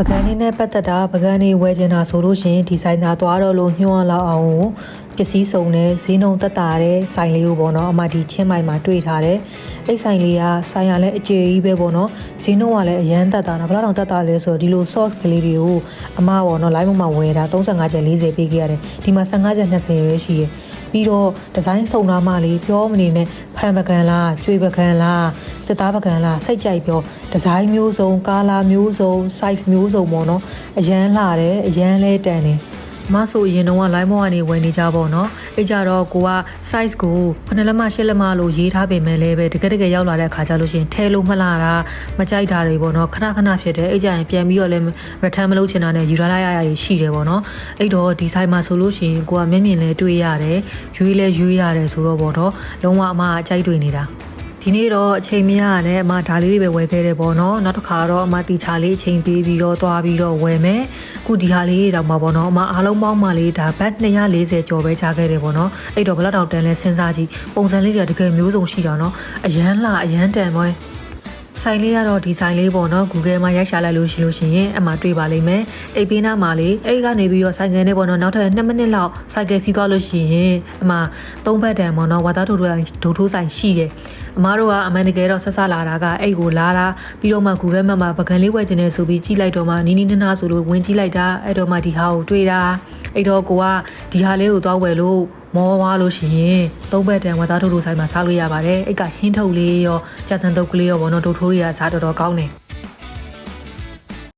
ပကံလေးနဲ့ပတ်သက်တာပကံလေးဝယ်ချင်တာဆိုလို့ရှိရင်ဒီဆိုင်သားသွားတော့လို့ညှို့လောက်အောင်ပစ္စည်းစုံနဲ့ဈေးနှုန်းတက်တာတဲ့ဆိုင်လေးကိုပေါ့နော်အမဒီချင်းမိုင်မှာတွေ့ထားတယ်အဲ့ဆိုင်လေးကဆိုင်ရလဲအကျယ်ကြီးပဲပေါ့နော်ဈေးနှုန်းကလည်းအရန်တက်တာဘယ်လောက်တောင်တက်တာလဲဆိုတော့ဒီလို sauce ကလေးတွေကိုအမပေါ့နော် live မှာဝယ်တာ35ကျပ်40ပေးခဲ့ရတယ်ဒီမှာ15ကျပ်20ပဲရှိတယ်ပြီးတော့ဒီဇိုင်းစုံသားမလေးပြောမနေနဲ့ဖန်ပကံလားကျွေပကံလားတက်သားပကံလားစိတ်ကြိုက်ပြောဒီဇိုင်းမျိုးစုံကာလာမျိုးစုံ size မျိုးစုံပေါ့နော်အရန်လာတယ်အရန်လဲတန်တယ်မဆိုရင်တော့ live မောကနေဝယ်နေကြပေါ့နော်အဲ့ကြတော့ကိုက size ကို9လက်မ10လက်မလို့ရေးထားပေမဲ့လည်းပဲတကယ်ရောက်လာတဲ့အခါကျလို့ရှိရင်ထဲလို့မလာတာမကြိုက်တာတွေပေါ့နော်ခဏဖြစ်တယ်အဲ့ကြရင်ပြန်ပြီးတော့လည်း return မလုပ်ချင်တာနဲ့ယူထားလိုက်ရရရှိတယ်ပေါ့နော်အဲ့တော့ဒီ size မှာဆိုလို့ရှိရင်ကိုကမျက်မြင်လဲတွေ့ရတယ်ရွေးလဲရွေးရတယ်ဆိုတော့ပေါ့နော်လုံးဝအမအကြိုက်တွေ့နေတာဒီနေ့တော့အချိန်မရနဲ့အမဒါလေးတွေပဲဝယ်ခဲ့တယ်ပေါ့နော်နောက်တစ်ခါတော့အမတီချာလေးအချိန်ပေးပြီးတော့သွားပြီးတော့ဝယ်မယ်အခုဒီဟာလေးတောင်မှာပေါ့နော်အမအားလုံးပေါင်းမှလေးဒါဘတ်240ကျော်ပဲချခဲ့တယ်ပေါ့နော်အဲ့တော့ဘယ်လောက်တောင်တန်လဲစဉ်းစားကြည့်ပုံစံလေးတွေကတကယ်မျိုးစုံရှိတာနော်အရန်လှအရန်တန်ပဲဆိုင်လေးကတော့ဒီဆိုင်လေးပေါ့နော် Google မှာရိုက်ရှာလိုက်လို့ရှိရင်အမှတွေ့ပါလိမ့်မယ်အိပ်ပေးနာမှာလေအဲ့ကနေပြီးတော့ဆိုင်ငယ်နဲ့ပေါ့နော်နောက်ထပ်2မိနစ်လောက်ဆိုင်ကယ်စီးသွားလို့ရှိရင်အမှ3ဘတ်တန်ပေါ့နော်ဝါသားထိုးထိုးဆိုင်ရှိတယ်အမားတို့ကအမှန်တကယ်တော့ဆက်လာတာကအဲ့ကိုလာပြီးတော့မှ Google Map မှာပကံလေးဝယ်ချင်တယ်ဆိုပြီးကြည့်လိုက်တော့မှနီးနားဆိုလို့ဝင်ကြည့်လိုက်တာအဲ့တော့မှဒီဟာကိုတွေ့တာအဲ့တော့ကိုကဒီဟာလေးကိုသွားဝယ်လို့မောဝါလို့ရှိရင်3ဘတ်တန်ဝါသားထိုးဆိုင်မှာစားလို့ရပါတယ်အဲ့ကဟင်းထုတ်လေးရောကြာတန်တုပ်ကလေးရောဘောနော်ဒုတ်ထိုးတွေကစားတော်ကောင်းတယ်